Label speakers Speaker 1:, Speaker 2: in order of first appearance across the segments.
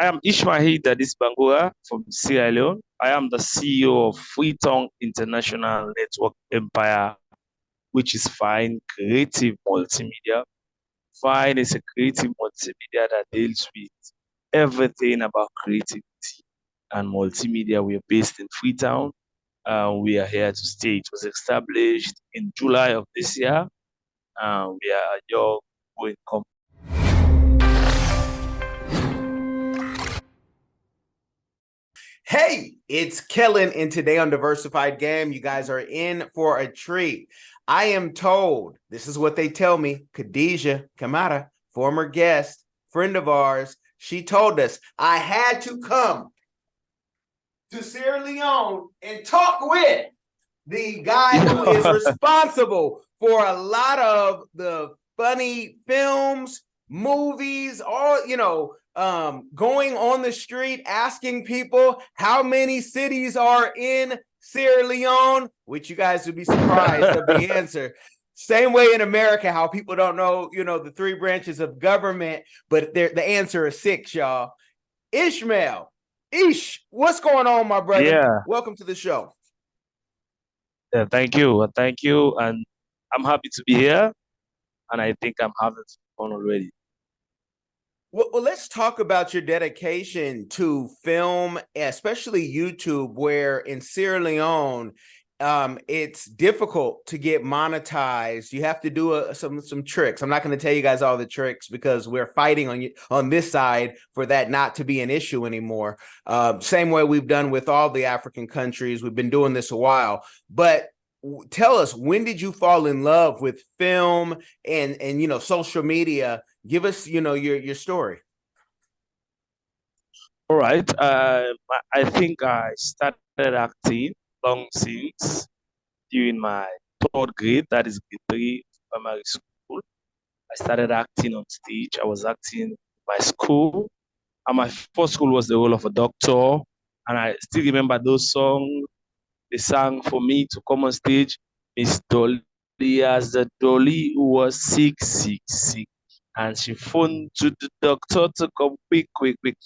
Speaker 1: I am Ishmael Daddy Bangura from Sierra Leone. I am the CEO of Freetown International Network Empire, which is Fine Creative Multimedia. Fine is a creative multimedia that deals with everything about creativity and multimedia. We are based in Freetown. We are here to stay. It was established in July of this year. We are a young going company.
Speaker 2: Hey, it's Kellen, and today on Diversified Game, you guys are in for a treat. I am told, this is what they tell me, Khadijah Kamara, former guest, friend of ours, she told us I had to come to Sierra Leone and talk with the guy who is responsible for a lot of the funny films, movies, all, going on the street, asking people how many cities are in Sierra Leone, which you guys would be surprised of the answer. Same way in America, how people don't know, the three branches of government, but the answer is six, y'all. Ishmael, what's going on, my brother?
Speaker 1: Yeah,
Speaker 2: Welcome to the show.
Speaker 1: yeah, thank you. Thank you. And I'm happy to be here. And I think I'm having fun already.
Speaker 2: Well, let's talk about your dedication to film, especially YouTube, where in Sierra Leone, it's difficult to get monetized. You have to do some tricks. I'm not going to tell you guys all the tricks because we're fighting on this side for that not to be an issue anymore. Same way we've done with all the African countries. We've been doing this a while, but tell us, when did you fall in love with film and social media? Give us, your story.
Speaker 1: All right. I think I started acting long since during my third grade, that is grade three primary school. I started acting on stage. I was acting in my school. And my first school was the role of a doctor. And I still remember those songs they sang for me to come on stage. Miss Dolly as the Dolly who was sick, sick, sick. And she phoned to the doctor to come quick, quick, quick.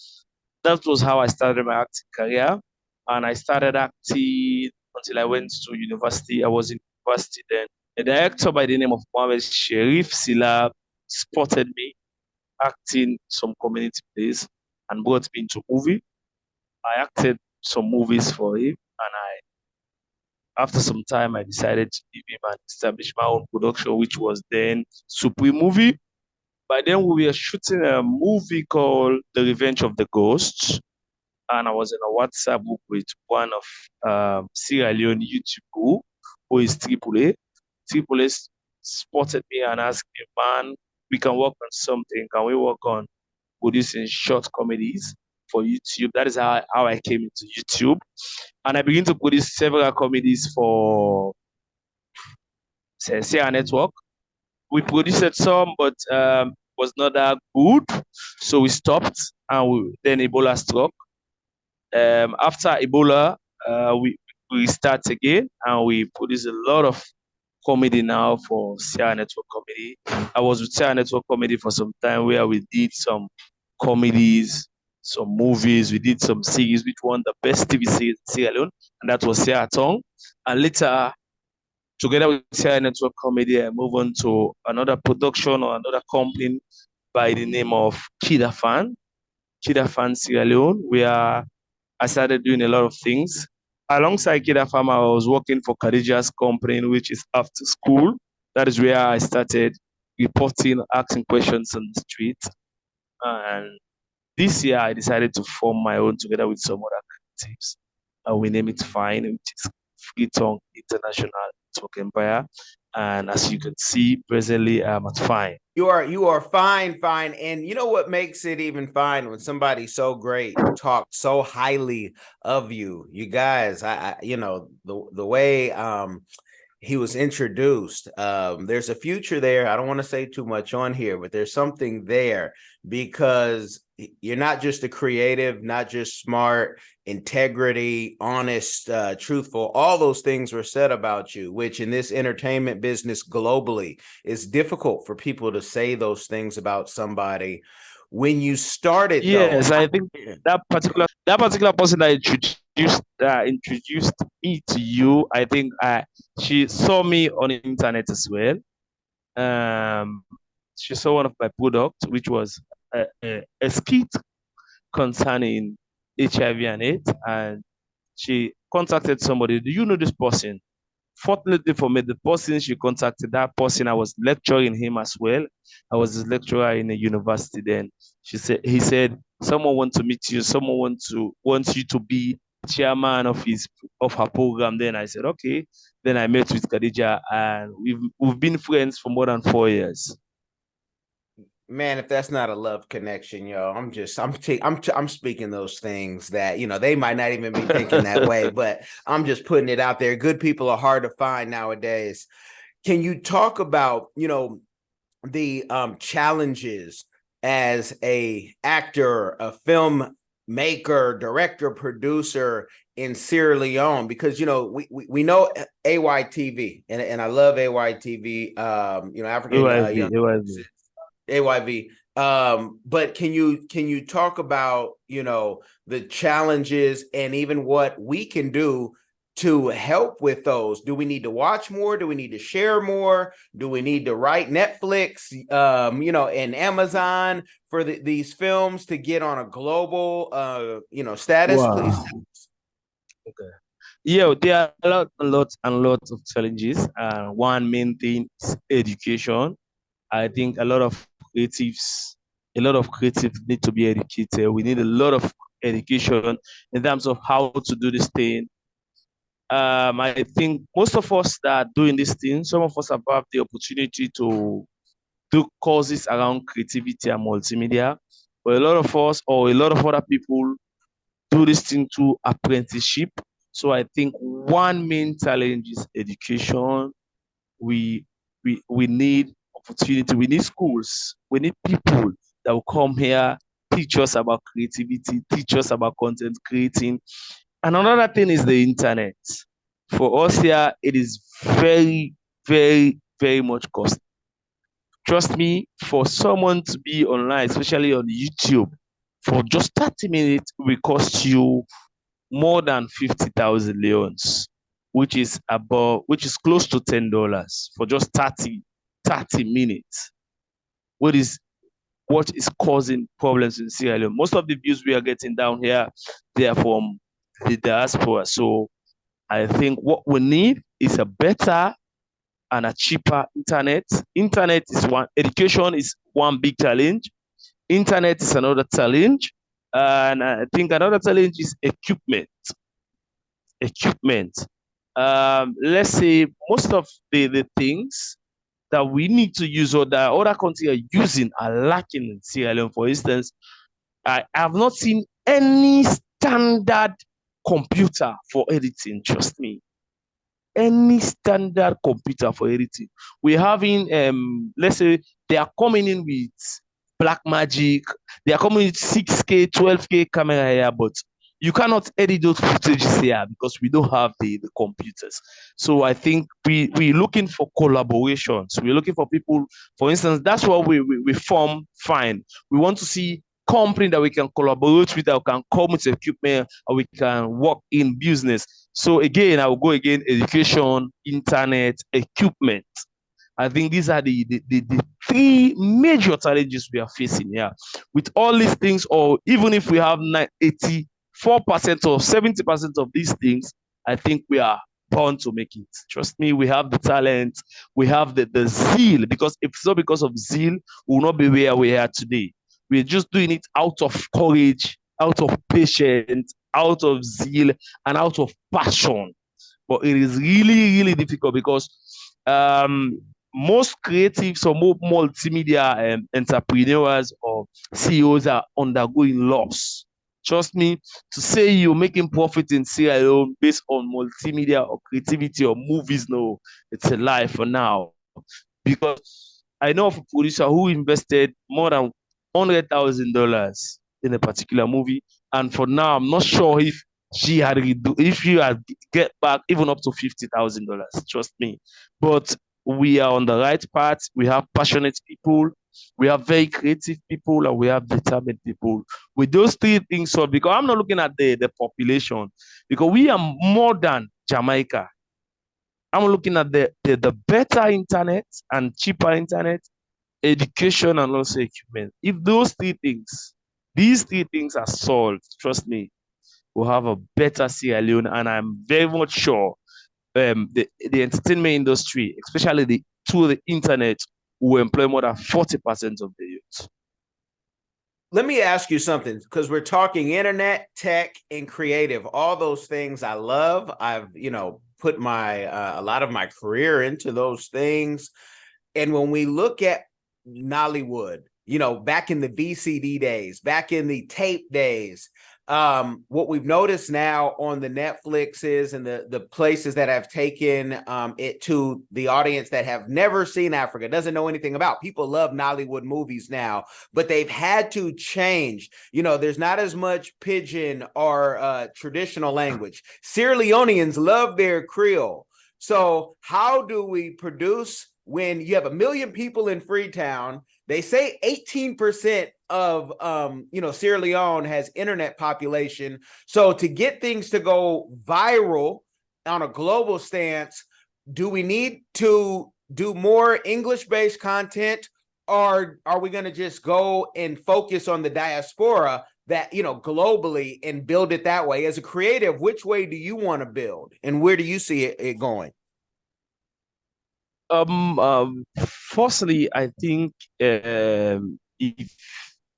Speaker 1: That was how I started my acting career. And I started acting until I went to university. I was in university then. A director by the name of Mohammed Sherif Sila spotted me acting some community plays and brought me into movie. I acted some movies for him, and after some time I decided to leave him and establish my own production, which was then Supreme Movie. By then we were shooting a movie called The Revenge of the Ghosts, and I was in a WhatsApp group with one of Sierra Leone YouTube group, who is Triple A. Triple A spotted me and asked me, man, we can work on something. Can we work on producing short comedies for YouTube? That is how I came into YouTube. And I began to produce several comedies for Sierra Network. We produced some, but was not that good. So we stopped, and then Ebola struck. After Ebola, we start again, and we produce a lot of comedy now for Sierra Network Comedy. I was with Sierra Network Comedy for some time where we did some comedies, some movies. We did some series which won the best TV series in Sierra Leone, and that was Sierra Tongue. And later, together with Sierra Network Comedy, I moved on to another production or another company by the name of Kida Fan Sierra Leone, where I started doing a lot of things. Alongside Kida Farm, I was working for Khadijah's company, which is after school. That is where I started reporting, asking questions on the street. And this year, I decided to form my own together with some other creatives. We name it Fine, which is Freetown International Network Empire. And as you can see, presently I'm at Fine.
Speaker 2: You are fine. And you know what makes it even fine? When somebody so great talks so highly of you. You guys, the way he was introduced, there's a future there. I don't want to say too much on here, but there's something there because you're not just a creative, not just smart, integrity, honest, truthful. All those things were said about you, which in this entertainment business globally is difficult for people to say those things about somebody. when you started though.
Speaker 1: Yes, I think that particular person that introduced me to you. I think she saw me on the internet as well. Um, she saw one of my products, which was a skit concerning HIV and AIDS, and she contacted somebody. Do you know this person? Fortunately for me, the person she contacted, that person, I was lecturing him as well. I was his lecturer in a university then. He said, someone wants to meet you, someone wants you to be chairman of her program. Then I said, okay. Then I met with Khadija, and we've been friends for more than 4 years.
Speaker 2: Man, if that's not a love connection, yo, I'm speaking those things that, they might not even be thinking that way, but I'm just putting it out there. Good people are hard to find nowadays. Can you talk about, the challenges as a actor, a film maker, director, producer in Sierra Leone? Because we know AYTV, and I love AYTV, African young
Speaker 1: AYV.
Speaker 2: AYV. But can you talk about, the challenges and even what we can do to help with those? Do we need to watch more? Do we need to share more? Do we need to write Netflix, and Amazon for these films to get on a global, status? Please.
Speaker 1: Wow. Okay. Yeah, there are a lot of challenges. One main thing is education. I think a lot of creatives need to be educated. We need a lot of education in terms of how to do this thing. I think most of us that are doing this thing, some of us have had the opportunity to do courses around creativity and multimedia, but a lot of us or a lot of other people do this thing through apprenticeship. So I think one main challenge is education. We need opportunity. We need schools. We need people that will come here, teach us about creativity, teach us about content creating. And another thing is the internet. For us here, it is very, very, very much cost. Trust me, for someone to be online, especially on YouTube, for just 30 minutes, will cost you more than 50,000 leons, which is close to $10 for just 30 minutes. What is what is causing problems in Sierra Leone? Most of the views we are getting down here, they are from the diaspora. So I think what we need is a better and a cheaper internet. Internet is one, education is one big challenge. Internet is another challenge. And I think another challenge is equipment. Let's say most of the things that we need to use or that other countries are using are lacking in Sierra Leone. For instance, I have not seen any standard computer for editing. Trust me, any standard computer for editing. We're having, let's say, they are coming in with Black Magic. They are coming with 6K, 12K camera here, but you cannot edit those footages here because we don't have the computers. So I think we're looking for collaborations. We're looking for people, for instance, that's what we form fine. We want to see company that we can collaborate with, that can come with equipment, and we can work in business. So again, I will go again, education, internet, equipment. I think these are the three major challenges we are facing here. With all these things, or even if we have 84% or 70% of these things, I think we are bound to make it. Trust me, we have the talent, we have the zeal, because if it's not because of zeal, we will not be where we are today. We're just doing it out of courage, out of patience, out of zeal, and out of passion. But it is really, really difficult because um, most creatives or more multimedia entrepreneurs or CEOs are undergoing loss. Trust me, to say you're making profit in Sierra Leone based on multimedia or creativity or movies, no, it's a lie for now. Because I know of a producer who invested more than $100,000 in a particular movie, and for now, I'm not sure if she had get back even up to $50,000. Trust me, but we are on the right path. We have passionate people. We have very creative people and we have determined people. With those three things solved, because I'm not looking at the population, because we are more than Jamaica. I'm looking at the better internet and cheaper internet, education, and also equipment. If these three things are solved, trust me, we'll have a better Sierra Leone. And I'm very much sure the entertainment industry, especially through the internet, will employ more than 40% of the youth.
Speaker 2: Let me ask you something, because we're talking internet, tech, and creative. All those things I love. I've, put a lot of my career into those things. And when we look at Nollywood, back in the VCD days, back in the tape days, what we've noticed now on the Netflixes and the places that have taken it to the audience that have never seen Africa, doesn't know anything about. People love Nollywood movies now, but they've had to change. There's not as much pidgin or traditional language. Sierra Leoneans love their Creole. So how do we produce when you have 1 million people in Freetown? They say 18% of Sierra Leone has internet population. So to get things to go viral on a global stance, do we need to do more English-based content, or are we going to just go and focus on the diaspora that, globally, and build it that way? As a creative, which way do you want to build, and where do you see it going?
Speaker 1: Firstly, I think if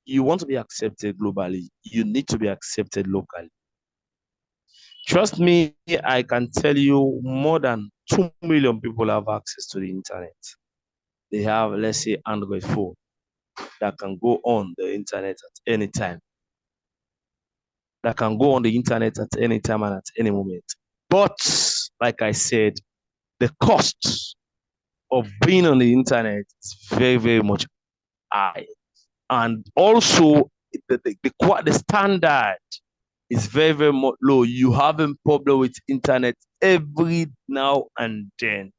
Speaker 1: you want to be accepted globally, you need to be accepted locally. Trust me, I can tell you more than 2 million people have access to the internet. They have, let's say, Android phone that can go on the internet at any time. That can go on the internet at any time and at any moment. But, like I said, the cost of being on the internet is very, very much high. And also, the standard is very, very much low. You have a problem with internet every now and then.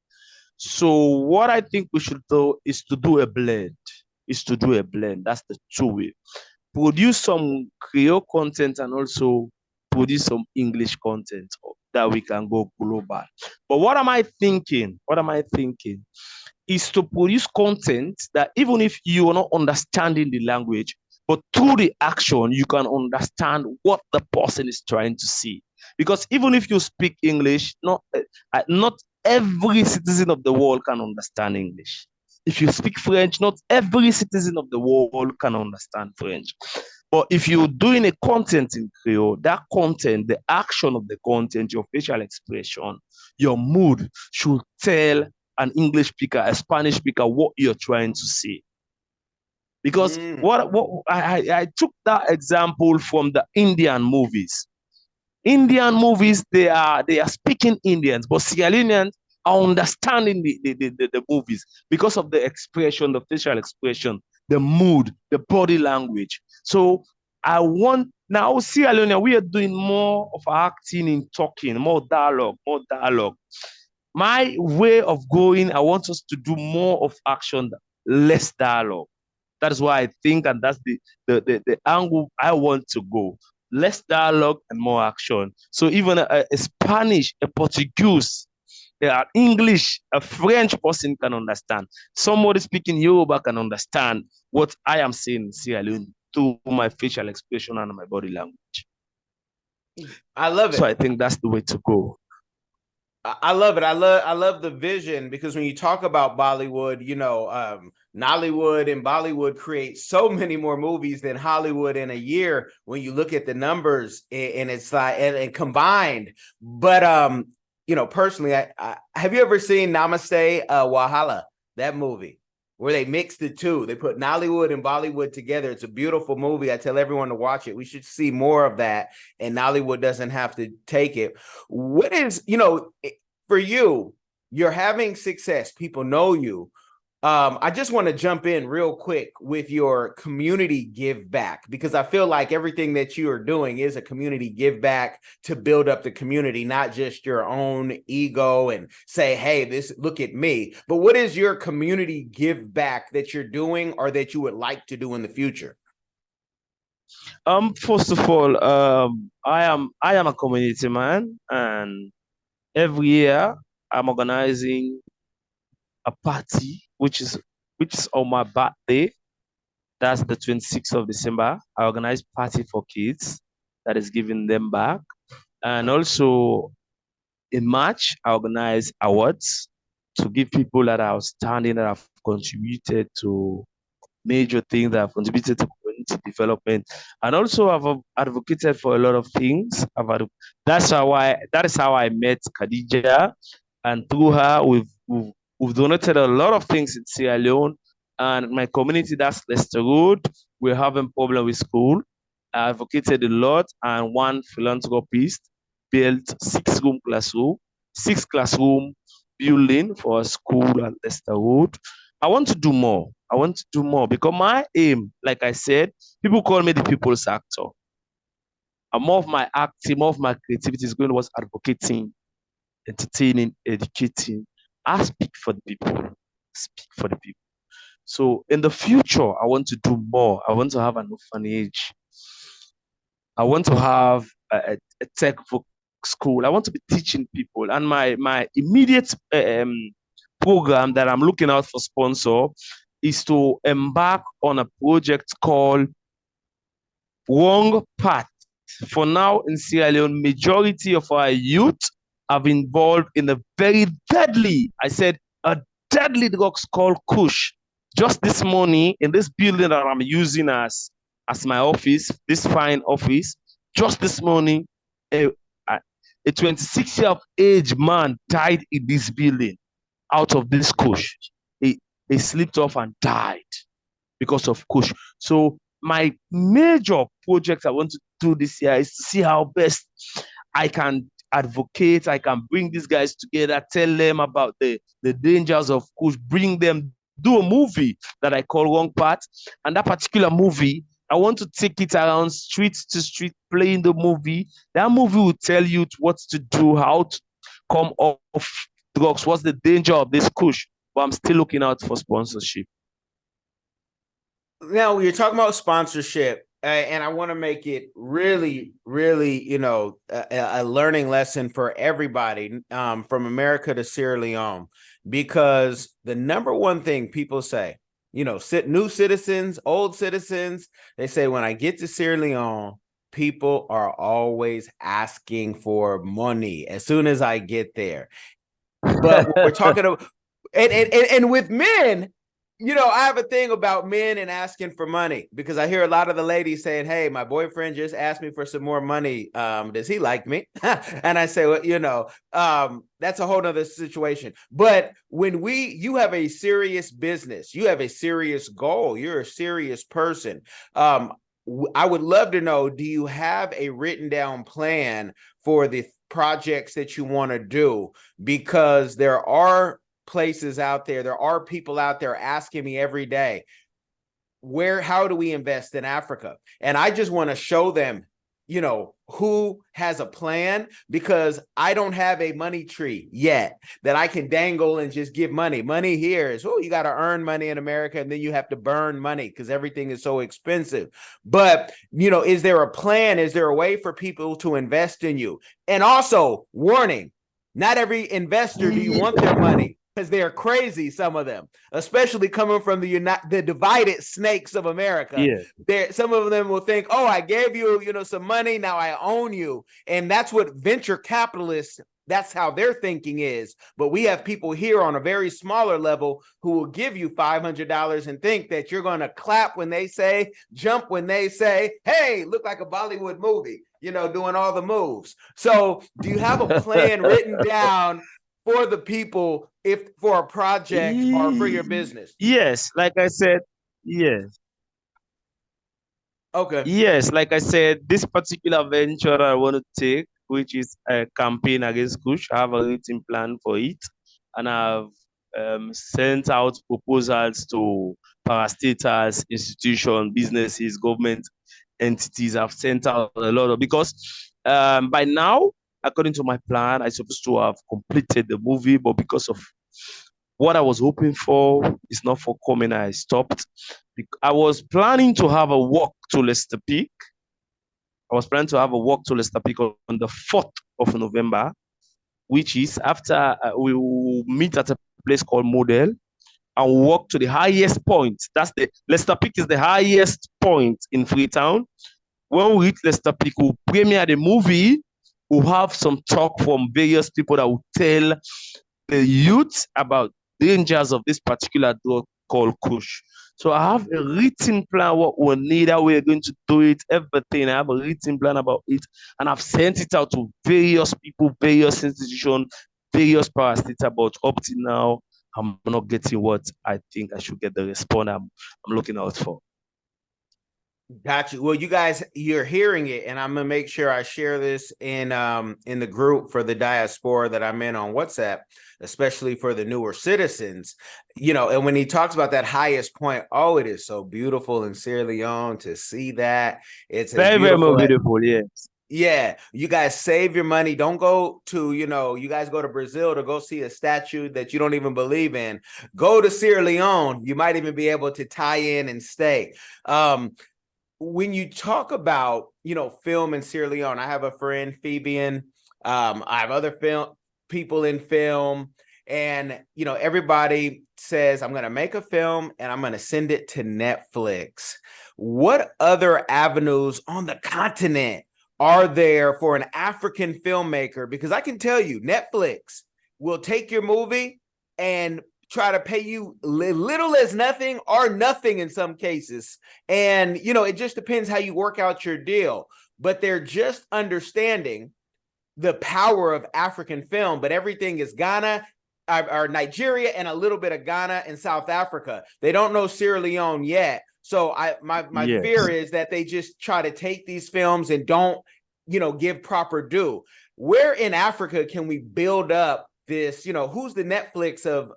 Speaker 1: So what I think we should do is to do a blend. That's the two way. Produce some Creole content and also produce some English content that we can go global. But what am I thinking? Is to produce content that even if you are not understanding the language, but through the action, you can understand what the person is trying to see. Because even if you speak English, not every citizen of the world can understand English. If you speak French, not every citizen of the world can understand French. But if you're doing a content in Creole, that content, the action of the content, your facial expression, your mood should tell an English speaker, a Spanish speaker, what you're trying to say. Because what I took that example from the Indian movies. Indian movies, they are speaking Indians, but Sierra Leoneans are understanding the movies because of the expression, the facial expression, the mood, the body language. So I want now Sierra Leone, we are doing more of acting in talking, more dialogue. My way of going, I want us to do more of action, less dialogue. That is why I think, and that's the angle I want to go. Less dialogue and more action. So even a Spanish, a Portuguese, English, a French person can understand. Somebody speaking Yoruba can understand what I am saying in Sierra Leone through my facial expression and my body language.
Speaker 2: I love it.
Speaker 1: So I think that's the way to go.
Speaker 2: I love it. I love the vision, because when you talk about Bollywood, Nollywood and Bollywood create so many more movies than Hollywood in a year when you look at the numbers, and it's like and combined. But personally, I have you ever seen Namaste Wahala, that movie where they mixed the two? They put Nollywood and Bollywood together. It's a beautiful movie. I tell everyone to watch it. We should see more of that, and Nollywood doesn't have to take it. What is, for you, you're having success. People know you. I just want to jump in real quick with your community give back, because I feel like everything that you are doing is a community give back to build up the community, not just your own ego and say, hey, this, look at me. But what is your community give back that you're doing or that you would like to do in the future?
Speaker 1: First of all, I am a community man, and every year I'm organizing a party, which is on my birthday. That's the 26th of December. I organize party for kids that is giving them back. And also in March, I organize awards to give people that are outstanding, that have contributed to major things, that have contributed to community development. And also I've advocated for a lot of things. That is how I met Khadija. And through her, we've donated a lot of things in Sierra Leone. And my community, that's Leicester Road, we're having problem with school. I advocated a lot, and one philanthropist built six classroom building for a school at Leicester Road. I want to do more. I want to do more because my aim, like I said, people call me the people's actor. And more of my acting, more of my creativity is going towards advocating, entertaining, educating. I speak for the people. Speak for the people. So in the future, I want to do more. I want to have an orphanage. I want to have a tech school. I want to be teaching people. And my immediate program that I'm looking out for sponsor is to embark on a project called Wrong Path. For now, in Sierra Leone, majority of our youth have been involved in a very deadly, I said, a deadly drugs called Kush. Just this morning, in this building that I'm using as my office, this fine office, just this morning, a, a 26-year of age man died in this building out of this Kush. He slipped off and died because of Kush. So my major project I want to do this year is to see how best I can advocate, I can bring these guys together, tell them about the dangers of Kush, bring them, do a movie that I call Wrong Path. And that particular movie, I want to take it around street to street, playing the movie. That movie will tell you what to do, how to come off drugs, what's the danger of this Kush. But I'm still looking out for sponsorship.
Speaker 2: Now you're talking about sponsorship, and I want to make it really, really, a learning lesson for everybody, from America to Sierra Leone, because the number one thing people say, new citizens, old citizens, they say, when I get to Sierra Leone, people are always asking for money as soon as I get there. But we're talking about, and with men, I have a thing about men and asking for money, because I hear a lot of the ladies saying, hey, my boyfriend just asked me for some more money. Does he like me? And I say, well, that's a whole nother situation. But when you have a serious business, you have a serious goal, you're a serious person. I would love to know, do you have a written down plan for the projects that you want to do? Because there are places out there are people out there asking me every day, how do we invest in Africa? And I just want to show them, who has a plan, because I don't have a money tree yet that I can dangle and just give money. Money here is, you got to earn money in America, and then you have to burn money because everything is so expensive. But, is there a plan? Is there a way for people to invest in you? And also, warning, not every investor do you want their money, because they're crazy, some of them, especially coming from the divided snakes of America.
Speaker 1: Yeah.
Speaker 2: Some of them will think, I gave you, some money, now I own you. And that's what venture capitalists, that's how their thinking is. But we have people here on a very smaller level who will give you $500 and think that you're going to clap when they say, jump when they say, hey, look like a Bollywood movie, doing all the moves. So do you have a plan written down for the people, if for a project or for your business?
Speaker 1: Yes, like I said, yes.
Speaker 2: Okay.
Speaker 1: Yes, like I said, this particular venture I want to take, which is a campaign against Kush, I have a written plan for it. And I've sent out proposals to parastatals, institutions, businesses, government entities. Have sent out a lot of, because by now, according to my plan, I supposed to have completed the movie, but because of what I was hoping for is not forthcoming, I stopped. I was planning to have a walk to Leicester Peak. I was planning to have a walk to Leicester Peak on the 4th of November, which is after we will meet at a place called Model and walk to the highest point. That's the Leicester Peak is the highest point in Freetown. When we reach Leicester Peak, we'll premiere the movie. We'll have some talk from various people that will tell the youth about dangers of this particular drug called Kush. So I have a written plan what we need, how we're going to do it, everything. I have a written plan about it, and I've sent it out to various people, various institutions, various parastatals. But up to now, I'm not getting what I think I should get, the response I'm looking out for.
Speaker 2: Got you. Well, you guys, you're hearing it, and I'm gonna make sure I share this in the group for the diaspora that I'm in on WhatsApp, especially for the newer citizens. You know, and when he talks about that highest point, oh, it is so beautiful in Sierra Leone to see that. It's
Speaker 1: very, very beautiful, yes.
Speaker 2: Yeah, you guys save your money. Don't go to, you guys go to Brazil to go see a statue that you don't even believe in. Go to Sierra Leone. You might even be able to tie in and stay. When you talk about, film in Sierra Leone, I have a friend, Fabian. I have other people in film, and, everybody says, I'm going to make a film and I'm going to send it to Netflix. What other avenues on the continent are there for an African filmmaker? Because I can tell you, Netflix will take your movie and try to pay you little as nothing or nothing in some cases. And, it just depends how you work out your deal. But they're just understanding the power of African film. But everything is Ghana or Nigeria and a little bit of Ghana and South Africa. They don't know Sierra Leone yet. So my yes. fear is that they just try to take these films and don't, give proper due. Where in Africa can we build up this, who's the Netflix of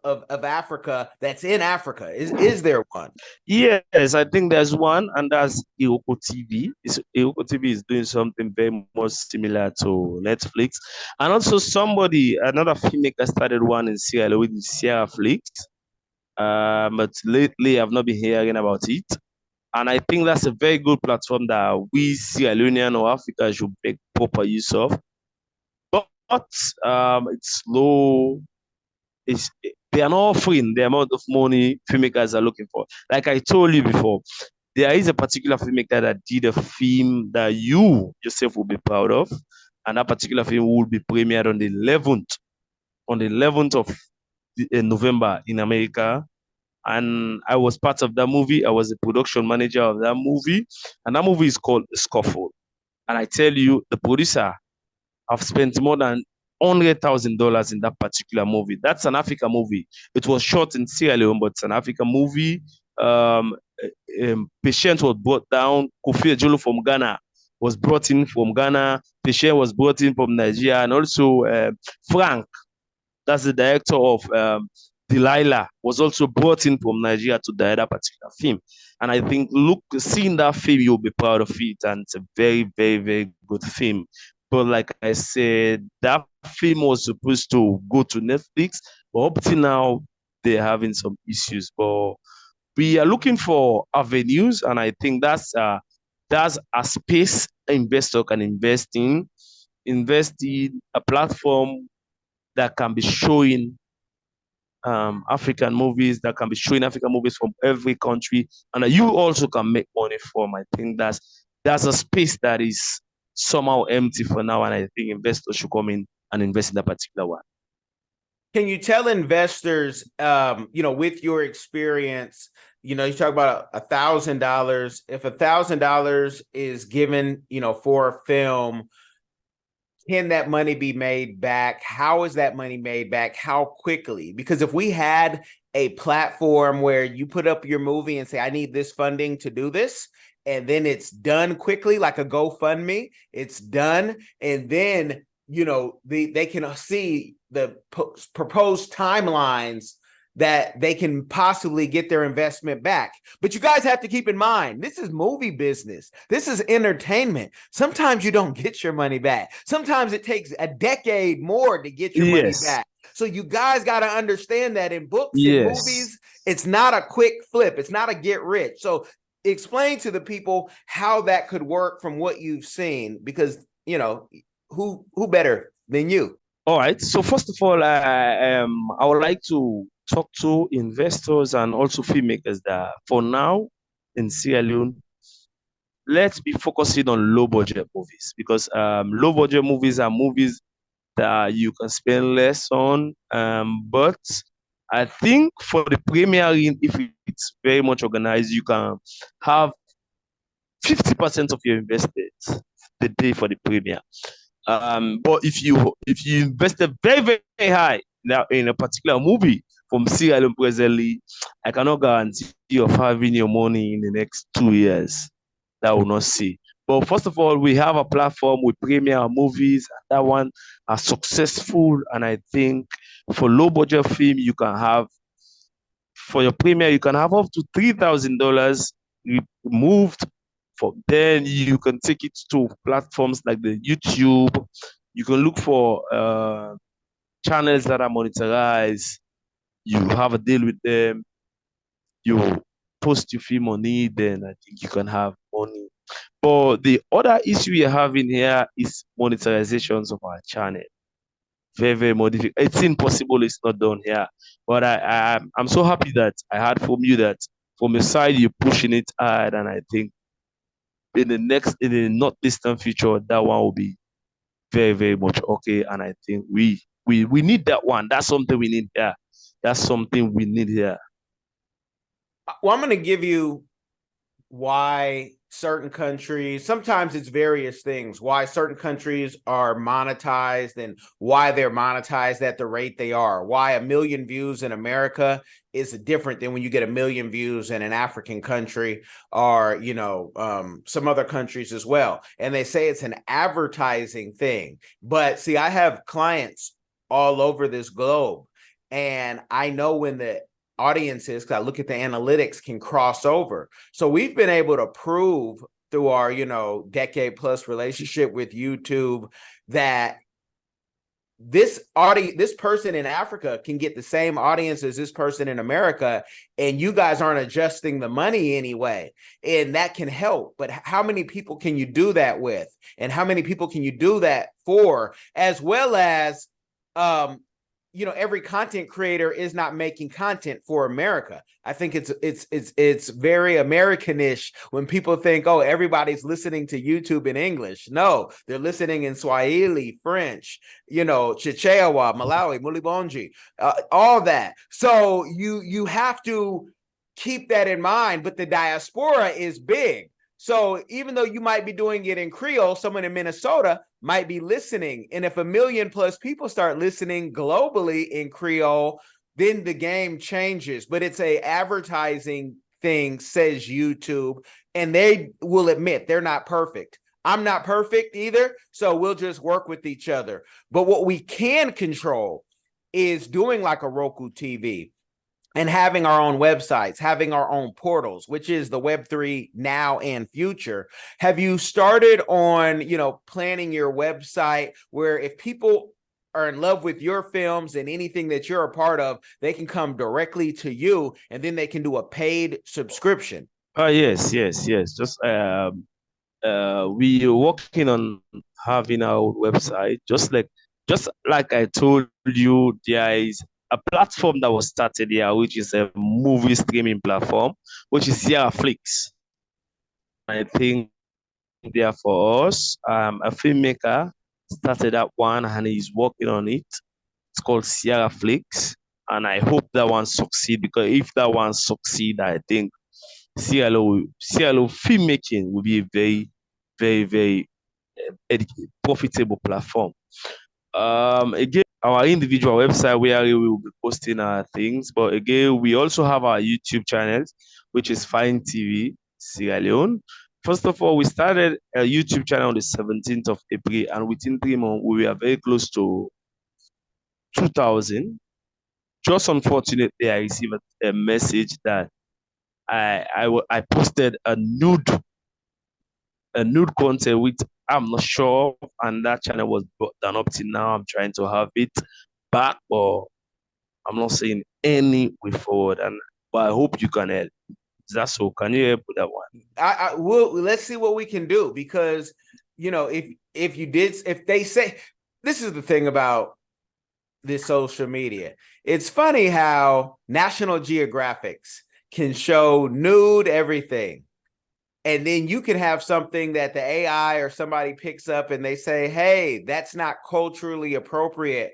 Speaker 2: Africa that's in Africa? Is there one?
Speaker 1: Yes, I think there's one, and that's Iroko TV. Iroko TV is doing something very much similar to Netflix. And also another filmmaker started one in Sierra Leone with Sierra Flix. But lately I've not been hearing about it. And I think that's a very good platform that we Sierra Leonean or Africa should make proper use of. But it's low. They are not offering the amount of money filmmakers are looking for. Like I told you before, there is a particular filmmaker that did a film that you yourself will be proud of. And that particular film will be premiered on the 11th of November in America. And I was part of that movie. I was the production manager of that movie. And that movie is called Scuffle. And I tell you, the producer have spent more than $100,000 in that particular movie. That's an African movie. It was shot in Sierra Leone, but it's an African movie. Patient was brought down. Kofi Ejolo from Ghana was brought in from Ghana. Patient was brought in from Nigeria. And also Frank, that's the director of Delilah, was also brought in from Nigeria to direct that particular film. And I think, seeing that film, you'll be proud of it. And it's a very, very, very good film. But like I said, that film was supposed to go to Netflix, but up to now, they're having some issues. But we are looking for avenues, and I think that's a space an investor can invest in a platform that can be showing African movies, from every country, and that you also can make money from. I think that's a space that is somehow empty for now, and I think investors should come in and invest in that particular one.
Speaker 2: Can you tell investors, with your experience, you talk about $1,000. If $1,000 is given, for a film, can that money be made back? How is that money made back? How quickly? Because if we had a platform where you put up your movie and say, I need this funding to do this, and then it's done quickly, like a GoFundMe, it's done. And then, they can see the proposed timelines, that they can possibly get their investment back. But you guys have to keep in mind, this is movie business. This is entertainment. Sometimes you don't get your money back. Sometimes it takes a decade more to get your money
Speaker 1: Yes.
Speaker 2: back. So you guys got to understand that in books and
Speaker 1: Yes.
Speaker 2: movies, it's not a quick flip. It's not a get rich. So explain to the people how that could work from what you've seen, because, you know, who better than you?
Speaker 1: All right. So first of all, I would like to talk to investors and also filmmakers that for now in Sierra Leone, let's be focusing on low budget movies because low budget movies are movies that you can spend less on. But I think for the premiering, if it's very much organized, you can have 50% of your invested the day for the premiere. But if you invested very very high now in a particular movie from Sierra Leone presently, I cannot guarantee you of having your money in the next 2 years. That will not see. But first of all, we have a platform with premiere movies. That one are successful, and I think for low budget film, you can have for your premiere, you can have up to $3,000 removed. From then, you can take it to platforms like the YouTube. You can look for channels that are monetized. You have a deal with them. You post your film on it, then I think you can have money. But the other issue we are having here is monetizations of our channel. Very, very more difficult. It's impossible. It's not done here. But I'm so happy that I heard from you that from your side you're pushing it hard, and I think in the not distant future that one will be very, very much okay. And I think we need that one. That's something we need here. That's something we need here.
Speaker 2: Well, I'm going to give you why certain countries, sometimes it's various things, why certain countries are monetized and why they're monetized at the rate they are, why 1 million views in America is different than when you get 1 million views in an African country or, you know, some other countries as well. And they say it's an advertising thing. But see, I have clients all over this globe, and I know when the audiences, because I look at the analytics, can cross over. So we've been able to prove through our, you know, decade plus relationship with YouTube that this person in Africa can get the same audience as this person in America, and you guys aren't adjusting the money anyway, and that can help. But how many people can you do that with, and how many people can you do that for, as well as you know, every content creator is not making content for America. I think it's very Americanish when people think, oh, everybody's listening to YouTube in English. No, they're listening in Swahili, French, you know, Chichewa, Malawi, Mulibonji, all that. So you have to keep that in mind. But the diaspora is big. So even though you might be doing it in Creole, someone in Minnesota might be listening. And if 1 million plus people start listening globally in Creole, then the game changes. But it's a advertising thing, says YouTube, and they will admit they're not perfect. I'm not perfect either, so we'll just work with each other. But what we can control is doing like a Roku TV and having our own websites, having our own portals, which is the Web3 now and future. Have you started on, you know, planning your website where if people are in love with your films and anything that you're a part of, they can come directly to you and then they can do a paid subscription?
Speaker 1: Yes, yes, yes. We are working on having our website. Just like I told you, there is a platform that was started here, which is a movie streaming platform, which is Sierra Flix. I think there for us, a filmmaker started that one and he's working on it. It's called Sierra Flix, and I hope that one succeed because if that one succeed, I think Sierra Leone filmmaking will be a very, very, very profitable platform. Again, our individual website where we will be posting our things, but again, we also have our YouTube channels, which is Fine TV Sierra Leone. First of all, we started a YouTube channel on the 17th of April, and within 3 months, we were very close to 2,000. just unfortunately, I received a message that I posted a nude content which I'm not sure, and that channel was done up till now. I'm trying to have it back, but I'm not saying any way forward. But I hope you can help. That's so. Can you help with that one?
Speaker 2: I will. Let's see what we can do, because if they say, this is the thing about this social media. It's funny how National Geographics can show nude everything, and then you can have something that the AI or somebody picks up and they say, hey, that's not culturally appropriate.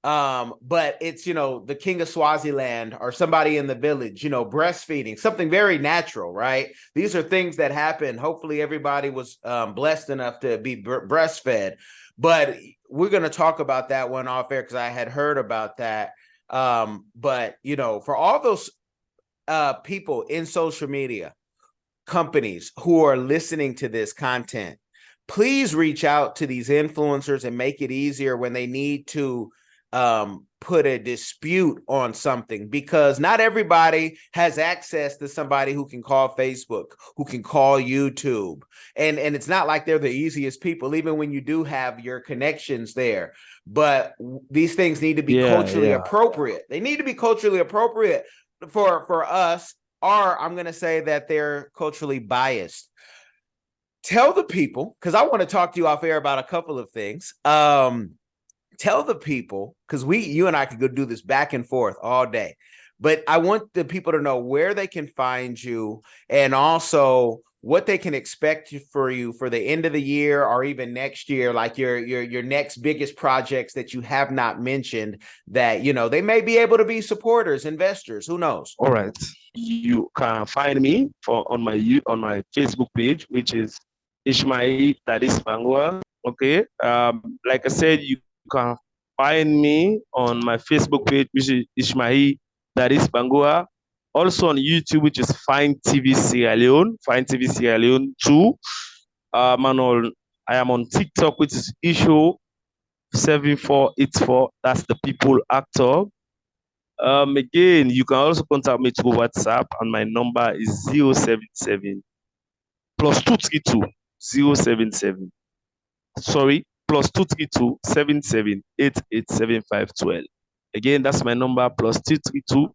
Speaker 2: But it's, the king of Swaziland or somebody in the village, breastfeeding, something very natural, right? These are things that happen. Hopefully everybody was blessed enough to be breastfed. But we're going to talk about that one off air, because I had heard about that. But, for all those people in social media, companies who are listening to this content, please reach out to these influencers and make it easier when they need to put a dispute on something, because not everybody has access to somebody who can call Facebook, who can call YouTube. And it's not like they're the easiest people, even when you do have your connections there. But these things need to be culturally appropriate. They need to be culturally appropriate for us, or I'm going to say that they're culturally biased. Tell the people, because I want to talk to you off air about a couple of things. Tell the people, because you and I could go do this back and forth all day, but I want the people to know where they can find you, and also what they can expect for you for the end of the year or even next year, like your next biggest projects that you have not mentioned, that they may be able to be supporters, investors, who knows.
Speaker 1: All right, you can find me on my Facebook page, which is Ishmael Daddy Bangura. Okay, like I said, you can find me on my Facebook page, which is Ishmael Daddy Bangura. Also on YouTube, which is Find TV Sierra Leone, Find TV Sierra Leone 2. I am on TikTok, which is Isho7484. That's the people actor. Again, you can also contact me through WhatsApp, and my number is 077 plus 232 077. Sorry, plus 232 77887512. Again, that's my number, plus 232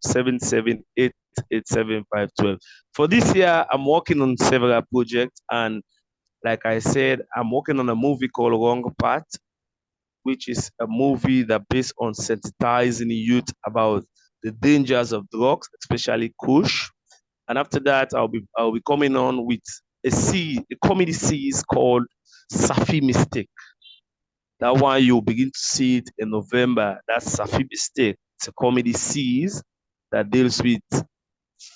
Speaker 1: 77887512. For this year, I'm working on several projects, and like I said, I'm working on a movie called Wrong Path, which is a movie that based on sensitizing youth about the dangers of drugs, especially Kush. And after that, I'll be coming on with a comedy series called Safi Mistake. That one you'll begin to see it in November. That's Safi Mistake. It's a comedy series that deals with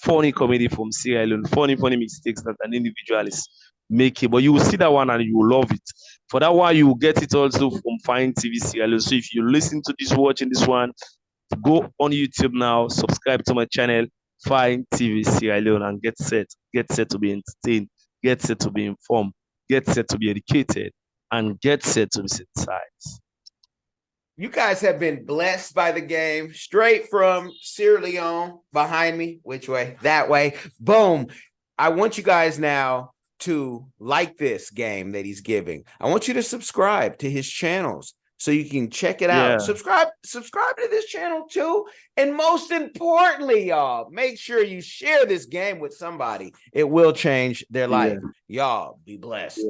Speaker 1: funny comedy from Sierra Leone, funny mistakes that an individual is making. But you will see that one and you will love it. For that one, you will get it also from Find TV Sierra Leone. So if you listen to this, watching this one, go on YouTube now, subscribe to my channel, Find TV Sierra Leone, and get set to be entertained, get set to be informed, get set to be educated, and get set to be sensitized.
Speaker 2: You guys have been blessed by the game, straight from Sierra Leone, behind me. Which way? That way. Boom. I want you guys now to like this game that he's giving. I want you to subscribe to his channels so you can check it out. Subscribe to this channel too. And most importantly, y'all, make sure you share this game with somebody. It will change their life. Y'all be blessed.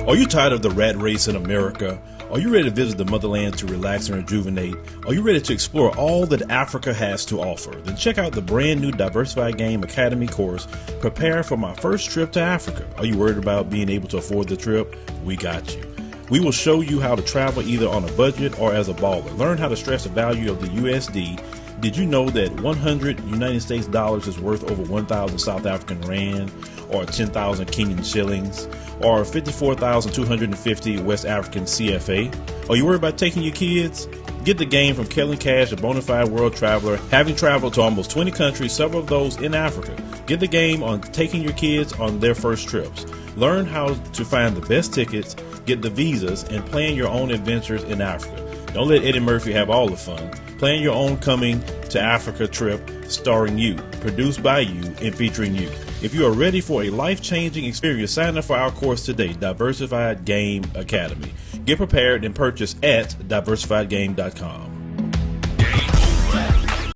Speaker 3: Are you tired of the rat race in America? Are you ready to visit the motherland to relax and rejuvenate? Are you ready to explore all that Africa has to offer? Then check out the brand new Diversified Game Academy course, Prepare for My First Trip to Africa. Are you worried about being able to afford the trip? We got you. We will show you how to travel either on a budget or as a baller. Learn how to stress the value of the USD. Did you know that 100 United States dollars is worth over 1,000 South African rand, or 10,000 Kenyan shillings, or 54,250 West African CFA? Are you worried about taking your kids? Get the game from Kellen Cash, a bona fide world traveler, having traveled to almost 20 countries, several of those in Africa. Get the game on taking your kids on their first trips. Learn how to find the best tickets, get the visas, and plan your own adventures in Africa. Don't let Eddie Murphy have all the fun. Plan your own coming to Africa trip starring you, produced by you, and featuring you. If you are ready for a life-changing experience, sign up for our course today, Diversified Game Academy. Get prepared and purchase at diversifiedgame.com.